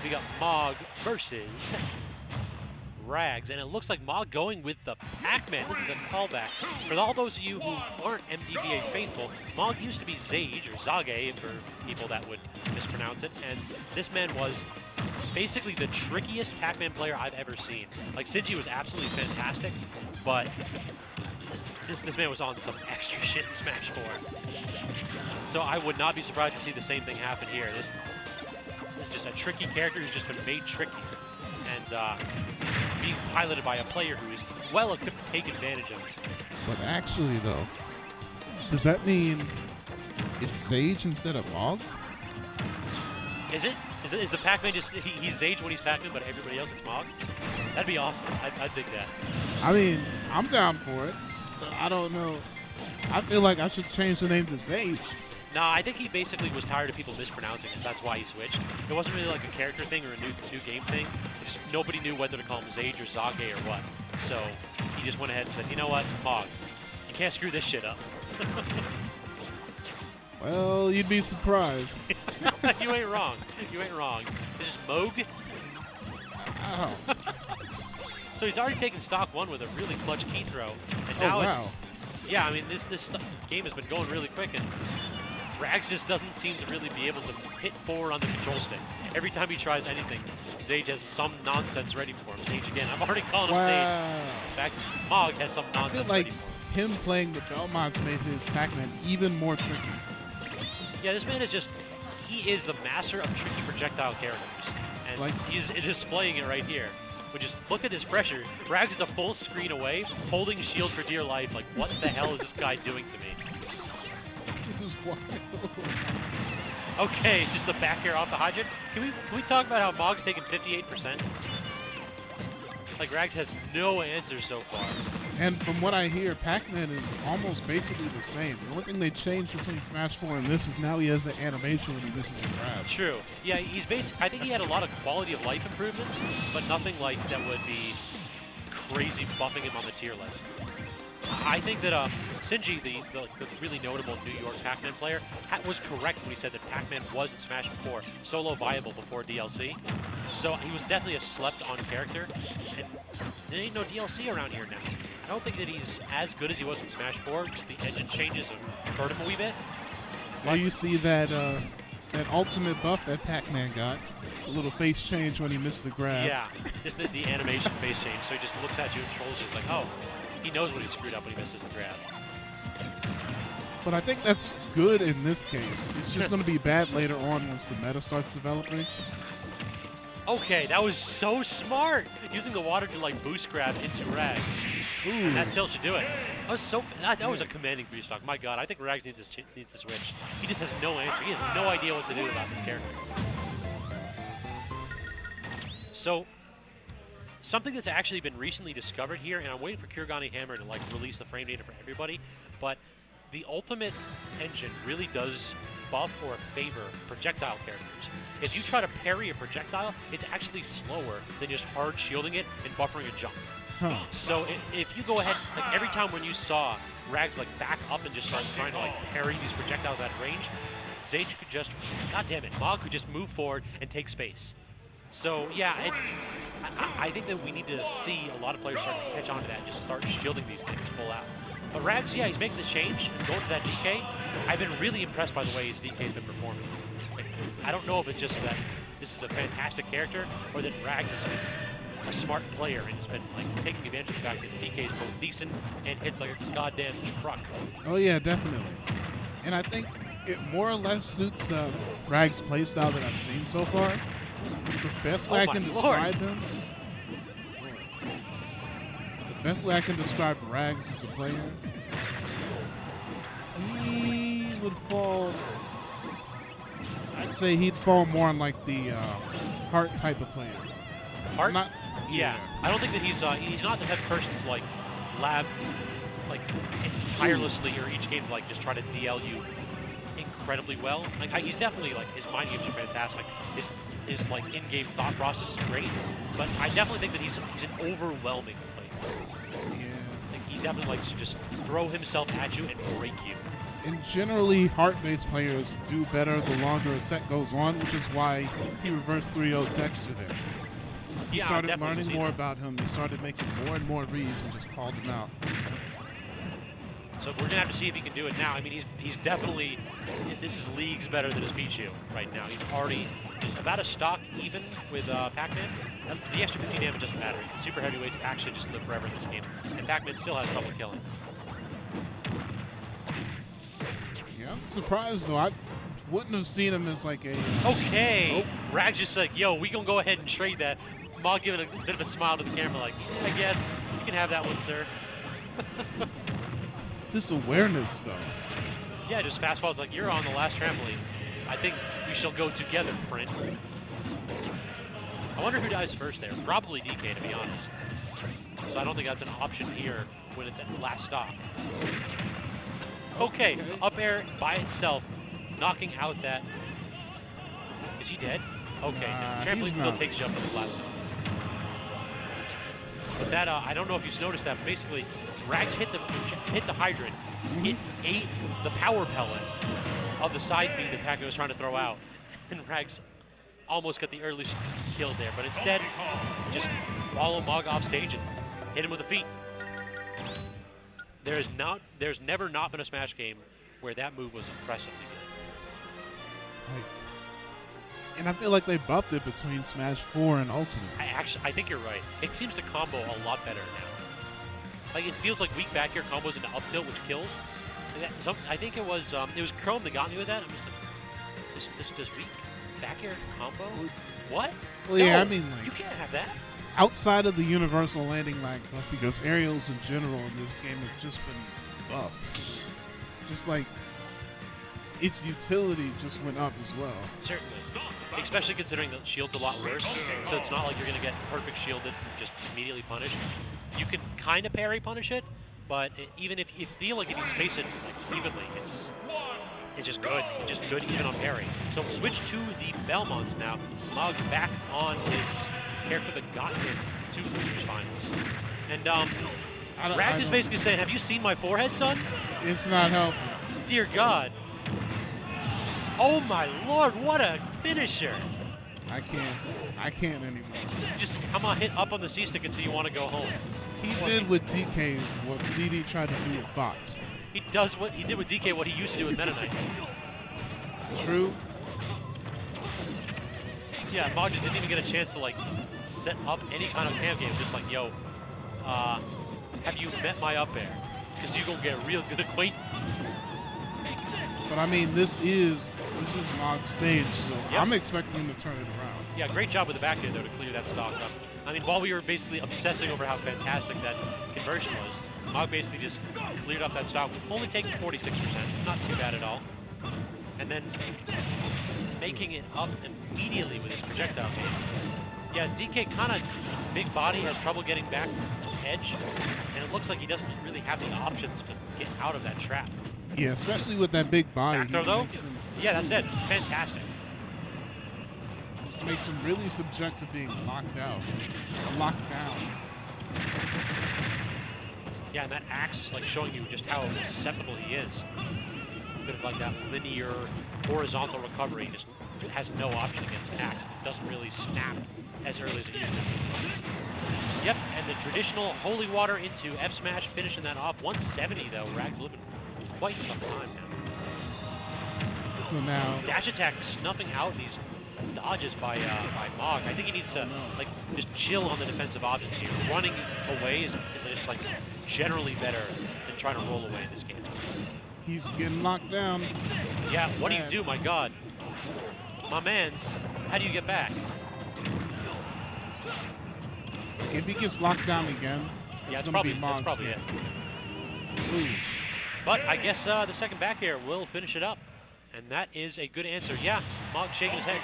We got Mogg versus Rags, and it looks like Mogg going with the Pac-Man. This is a callback. For all those of you who aren't MDVA faithful, Mogg used to be Zage, or Zage for people that would mispronounce it, and this man was basically the trickiest Pac-Man player I've ever seen. Like, Sinji was absolutely fantastic, but this man was on some extra shit in Smash 4. So I would not be surprised to see the same thing happen here. This is just a tricky character who's just been made tricky, and being piloted by a player who is well equipped to take advantage of it. But actually, though, does that mean it's Sage instead of Mogg? Is it? Is the Pac-Man just, he's Zage when he's Pac-Man, but everybody else is Mogg? That'd be awesome. I'd dig that. I mean, I'm down for it. I don't know. I feel like I should change the name to Sage. No, I think he basically was tired of people mispronouncing it. That's why he switched. It wasn't really like a character thing or a new game thing. It just nobody knew whether to call him Zage or Zage or what. So he just went ahead and said, you know what, Mogg, you can't screw this shit up. Well, you'd be surprised. You ain't wrong. You ain't wrong. This is Mogg. Oh. So he's already taken stock one with a really clutch key throw, and now it's yeah. I mean, this game has been going really quick, and Rags just doesn't seem to really be able to hit forward on the control stick. Every time he tries anything, Zage has some nonsense ready for him. Zage again. I'm already calling him Zage. In fact, Mogg has some nonsense I feel like ready for him. him playing the Belmonts made his Pac-Man even more tricky. Yeah, this man is just, he is the master of tricky projectile characters. And Like- he's displaying it right here. But just look at this pressure. Rags is a full screen away, holding shield for dear life. Like, what the hell is this guy doing to me? This is wild. Okay, just the back air off the hydrant. Can we talk about how Mogg's taken 58%? Like, Rags has no answers so far. And from what I hear, Pac-Man is almost basically the same. The only thing they changed between Smash 4 and this is now he has the animation when he misses a grab. True. Yeah, he's I think he had a lot of quality of life improvements, but nothing like that would be crazy buffing him on the tier list. I think that Sinji, the really notable New York Pac-Man player, was correct when he said that Pac-Man was in Smash 4 solo viable before DLC. So he was definitely a slept-on character, and there ain't no DLC around here now. I don't think that he's as good as he was in Smash 4, just the engine changes have hurt him a wee bit. Now you see that that ultimate buff that Pac-Man got, a little face change when he missed the grab. Yeah, just the animation face change, so he just looks at you and trolls you. It's like, oh, he knows when he screwed up when he misses the grab. But I think that's good in this case. It's just going to be bad later on once the meta starts developing. Okay, that was so smart! Using the water to like boost grab into Rags. Ooh. And that tilt should do it. That was a commanding boost stock. My god, I think Rags needs to switch. He just has no answer. He has no idea what to do about this character. So, something that's actually been recently discovered here, and I'm waiting for Kurgani Hammer to like release the frame data for everybody, but the ultimate engine really does buff or favor projectile characters. If you try to parry a projectile, it's actually slower than just hard shielding it and buffering a jump. Huh. So if you go ahead, like every time when you saw Rags like back up and just start trying to like parry these projectiles at range, Zage could just, god damn it, Mogg could just move forward and take space. So yeah, I think that we need to see a lot of players start to catch on to that and just start shielding these things full out. But Rags, yeah, he's making this change and going to that DK. I've been really impressed by the way his DK has been performing. Like, I don't know if it's just that this is a fantastic character or that Rags is a smart player and has been like taking advantage of the fact that DK is both decent and hits like a goddamn truck. Oh yeah, definitely. And I think it more or less suits Rags' playstyle that I've seen so far. The best way I can describe him. The best way I can describe Rags as a player. He would fall. I'd say he'd fall more on like the Heart type of player. Heart? Not, yeah. I don't think that he's not the type of person to like lab like tirelessly or each game to like just try to DL you incredibly well. Like he's definitely like his mind games are fantastic. His like in-game thought process is great, but I definitely think that he's an overwhelming player. yeah. Like he definitely likes to just throw himself at you and break you. And generally, heart-based players do better the longer a set goes on, which is why he reversed 3-0 Dexter there. He Yeah, started learning more about him. He started making more and more reads and just called him out. So we're gonna have to see if he can do it now. I mean, he's definitely, this is leagues better than his Pichu right now. He's already just about a stock even with Pac-Man. The extra 50 damage doesn't matter. Super heavyweights actually just live forever in this game, and Pac-Man still has trouble killing. Yeah, I'm surprised though. I wouldn't have seen him as like a. Okay, Rag's just like, yo, we gonna go ahead and trade that. Mogg giving a bit of a smile to the camera, like, I guess you can have that one, sir. This awareness, though. Yeah, just fast falls like, you're on the last trampoline. I think we shall go together, friends. I wonder who dies first there. Probably DK, to be honest. So I don't think that's an option here when it's at the last stop. Okay, up air by itself, knocking out that. Is he dead? Okay, no, trampoline still takes you up to the last stop. But that, I don't know if you noticed that, but basically, Rags hit the hydrant. It ate the power pellet of the side B that Pac-Man was trying to throw out. And Rags almost got the early kill there, but instead, just follow Mogg off stage and hit him with the feet. There's never not been a Smash game where that move was impressively good. Right. And I feel like they buffed it between Smash 4 and Ultimate. I think you're right. It seems to combo a lot better now. Like, it feels like weak back air combos into up tilt, which kills. I think it was Chrome that got me with that. I'm just like, this does weak back air combo? What? Well, no, yeah, I mean, like, you can't have that. Outside of the universal landing lag buff, because aerials in general in this game have just been buffed. Just like, its utility just went up as well. Certainly. Especially considering the shield's a lot worse, so it's not like you're going to get perfect shielded and just immediately punished. You can kind of parry punish it, but even if you feel like if you space it like, evenly, it's just good. It's just good even on parry. So switch to the Belmonts now. Mogg back on his character that got him to Losers Finals. And Rag is basically saying, have you seen my forehead, son? It's not helping. Dear God. Oh my Lord, what a finisher. I can't anymore. I'm gonna hit up on the C stick until you want to go home. He did with DK what CD tried to do with Fox. He does what he did with DK, what he used to do with Meta Knight. True. Yeah, Mogg didn't even get a chance to like set up any kind of cam game. Just like, yo, have you met my up air? Because you're gonna get a real good acquaintance. But I mean, this is Mogg's stage, so yep. I'm expecting him to turn it around. Yeah, great job with the back end though to clear that stock up. I mean, while we were basically obsessing over how fantastic that conversion was, Mogg basically just cleared up that stock, only taking 46%, not too bad at all. And then making it up immediately with his projectile game. Yeah, DK kind of big body, has trouble getting back edge, and it looks like he doesn't really have the options to get out of that trap. Yeah, especially with that big body. Back throw though? Yeah, that's it. Fantastic. Just makes him really subject to being locked out. Locked down. Yeah, and that axe, like, showing you just how susceptible he is. A bit of like that linear, horizontal recovery. Just has no option against axe. It doesn't really snap as early as it used to. Yep, and the traditional holy water into F smash, finishing that off. 170 though. Rag's living quite some time now. So now dash attack snuffing out these dodges by Mogg. I think he needs to like just chill on the defensive options here. Running away is just like generally better than trying to roll away in this game. He's getting knocked down. Yeah, what do you do? My God, my man's. How do you get back? If he gets locked down again, that's probably it. Ooh. But I guess the second back air will finish it up. And that is a good answer. Yeah, Mogg shaking his head.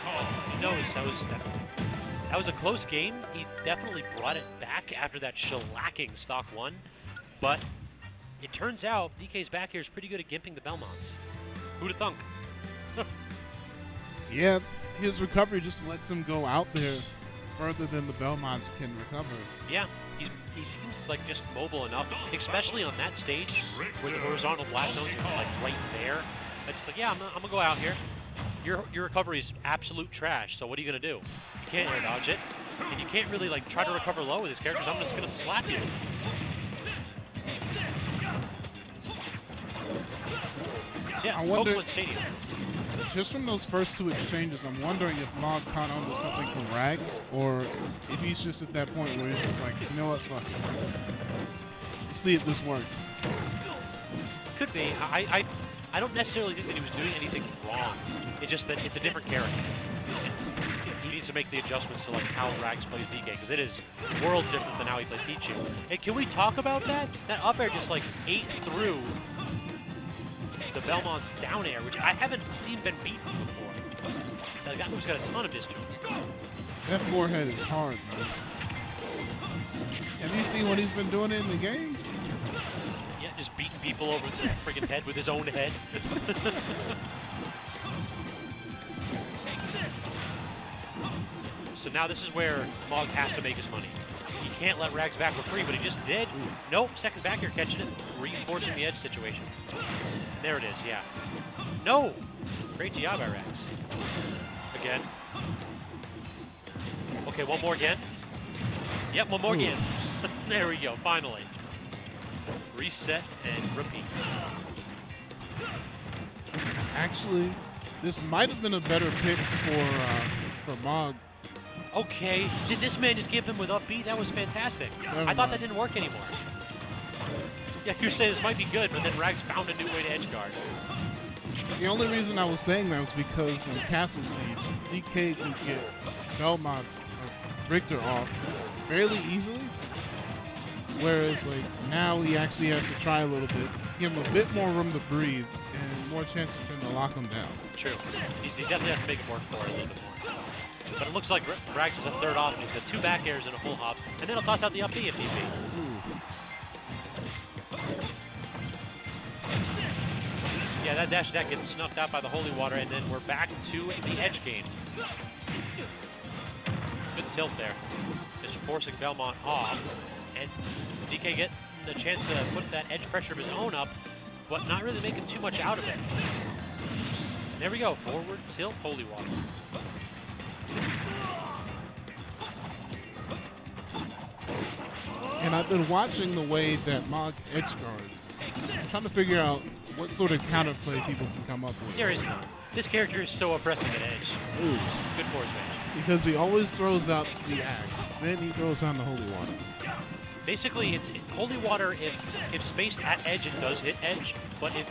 He knows that was a close game. He definitely brought it back after that shellacking stock one. But it turns out DK's back air is pretty good at gimping the Belmonts. Who'da thunk? Yeah, his recovery just lets him go out there further than the Belmonts can recover. Yeah, he seems like just mobile enough, especially on that stage where the horizontal blast zones are like right there. I just like, yeah, I'm gonna go out here. Your recovery is absolute trash. So what are you gonna do? You can't air dodge it, and you can't really like try to recover low with this character. So I'm just gonna slap you. So yeah, I wonder, Pokemon Stadium. just from those first two exchanges, I'm wondering if Mogg caught on to something from Rags, or if he's just at that point where he's just like, you know what, fuck it. See if this works. Could be. I don't necessarily think that he was doing anything wrong. It's just that it's a different character. He needs to make the adjustments to like how Rags plays DK, because it is worlds different than how he plays Pichu. Hey, can we talk about that? That up air just like ate through the Belmont's down air, which I haven't seen been beaten before. That guy who's got a ton of distance. That forehead is hard, man. Have you seen what he's been doing in the games? Yeah, just beating people over the friggin' head with his own head. So now this is where Mogg has to make his money. He can't let Rags back for free, but he just did. Nope, second back here catching it, reinforcing the edge situation. There it is, yeah. No! Great job by Rags. Again. Okay, one more again. Yep, one more again. There we go, finally. Reset and repeat. Actually, this might have been a better pick for Mogg. Okay, did this man just give him with up B? That was fantastic. I thought that didn't work anymore. Yeah, you were saying this might be good, but then Rags found a new way to edge guard. The only reason I was saying that was because on Castle Siege, DK could get Belmont or Richtor off fairly easily. Whereas, like, now he actually has to try a little bit, give him a bit more room to breathe, and more chances for him to lock him down. True. He definitely has to make it work for it a little bit more. But it looks like Rags is a third option. He's got two back airs and a full hop, and then he'll toss out the up B if need be. Yeah, that dash attack gets snuffed out by the Holy Water, and then we're back to the edge game. Good tilt there. Just forcing Belmont off. And DK get the chance to put that edge pressure of his own up, but not really making too much out of it. And there we go, forward tilt, Holy Water. And I've been watching the way that Mogg edge guards. I'm trying to figure out what sort of counterplay people can come up with. There is none. This character is so oppressive at edge. Ooh. Good force range. Because he always throws out the axe, then he throws on the Holy Water. Basically, it's Holy Water if spaced at edge, it does hit edge, but if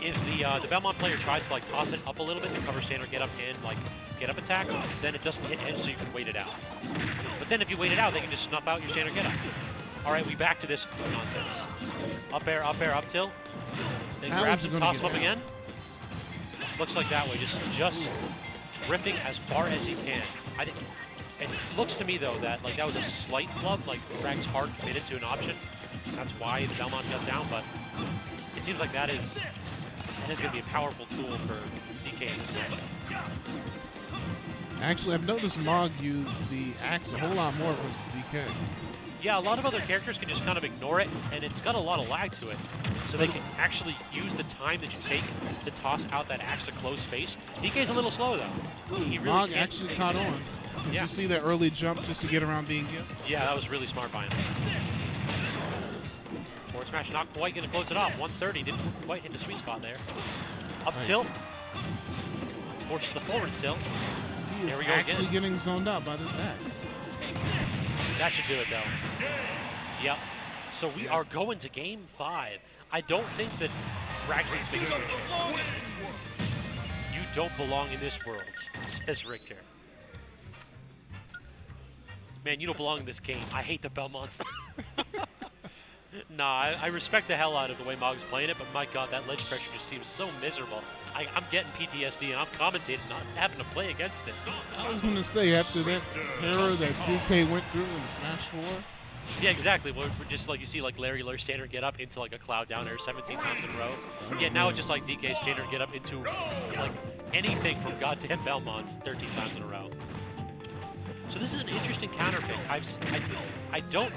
the Belmont player tries to like toss it up a little bit to cover standard get up and like get up attack, then it doesn't hit edge, so you can wait it out. But then if you wait it out, they can just snuff out your standard get up. All right, we back to this nonsense. Up air, up tilt. Then grabs him, toss him up again. Looks like that way, just ripping as far as he can. It looks to me though that like that was a slight flub, like Rags hard committed to an option. That's why the Belmont got down, but it seems like that is going to be a powerful tool for DK in this matchup. Actually, I've noticed Mogg use the axe a whole lot more versus DK. Yeah, a lot of other characters can just kind of ignore it, and it's got a lot of lag to it. So they can actually use the time that you take to toss out that axe to close space. DK's a little slow, though. He really Mogg actually caught on. Did you see that early jump just to get around being hit? Yeah, that was really smart by him. Forward smash not quite going to close it off. 130, didn't quite hit the sweet spot there. Up tilt. Forces the forward tilt. He is actually getting zoned out by this axe. That should do it, though. Yep. So we are going to Game 5. I don't think that Rags needs big switch. You don't belong in this world, says Richtor. Man, you don't belong in this game. I hate the Belmonts. Nah, I respect the hell out of the way Mogg's playing it, but my God, that ledge pressure just seems so miserable. I'm getting PTSD, and I'm commentating, not having to play against it. I was going to say, after that terror that DK went through in Smash 4. Yeah, exactly. We're just like you see, like Larry Lurch standard get up into like a cloud down air 17 times in a row. Yeah, now it's just like DK standard get up into like anything from goddamn Belmonts 13 times in a row. So this is an interesting counter pick. I don't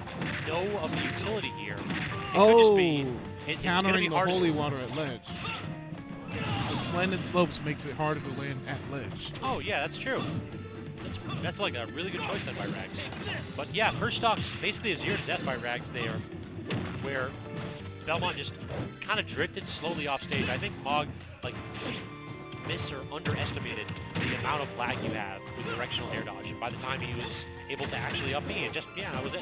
know of the utility here. It could just be it's going to countering be the hard. holy water at ledge. The slanted slopes makes it harder to land at ledge. Oh yeah, that's true. That's like a really good choice then by Rags. But yeah, first stock, basically a 0 to death by Rags there, where Belmont just kind of drifted slowly off stage. I think Mogg like miss or underestimated the amount of lag you have with directional air dodge. And by the time he was able to actually up B, it just, yeah, that was it.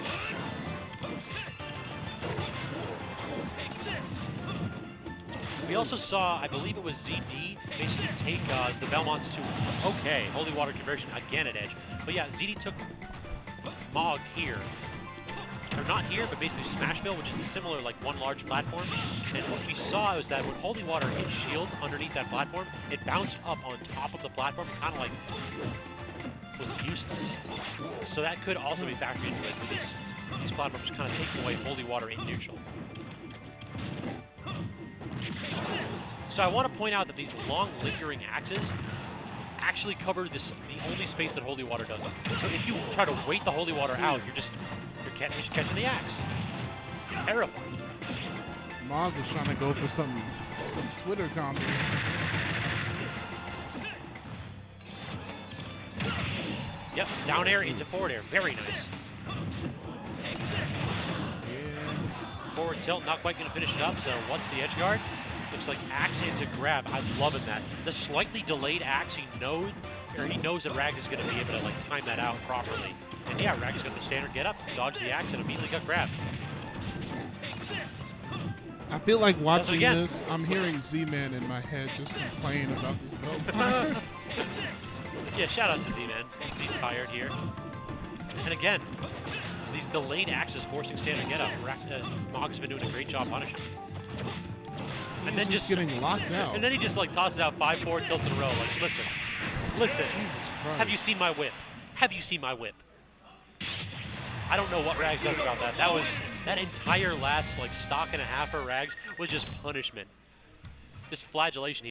We also saw, I believe it was ZD, basically take the Belmonts to, okay, Holy Water conversion again at edge. But yeah, ZD took Mogg here. Or not here, but basically Smashville, which is the similar, like, one large platform. And what we saw was that when Holy Water hit shield underneath that platform, it bounced up on top of the platform and kind of, like, was useless. So that could also be factored into it, because these platforms kind of take away Holy Water in neutral. So I want to point out that these long lingering axes actually cover the only space that Holy Water doesn't. So if you try to wait the Holy Water out, you're catching the axe. Terrifying. Mogg was trying to go for some Twitter combos. Yep, down air into forward air. Very nice. Yeah. Forward tilt, not quite going to finish it up, so what's the edge guard? Looks like axe into grab. I'm loving that. The slightly delayed axe, he knows that Rag is going to be able to like time that out properly. And yeah, Rag is going to standard get up, dodge the axe, and immediately got grabbed. I feel like watching this, I'm hearing Z-Man in my head just complain about this belt. Yeah, shout out to Z-Man. He's tired here. And again, these delayed axes forcing standard get up. Mogg's been doing a great job punishing. And then just getting locked out. And then he just like tosses out 5-4 tilts in a row. Like, listen. Have you seen my whip? Have you seen my whip? I don't know what Rags does about that. That entire last like stock and a half for Rags was just punishment, just flagellation.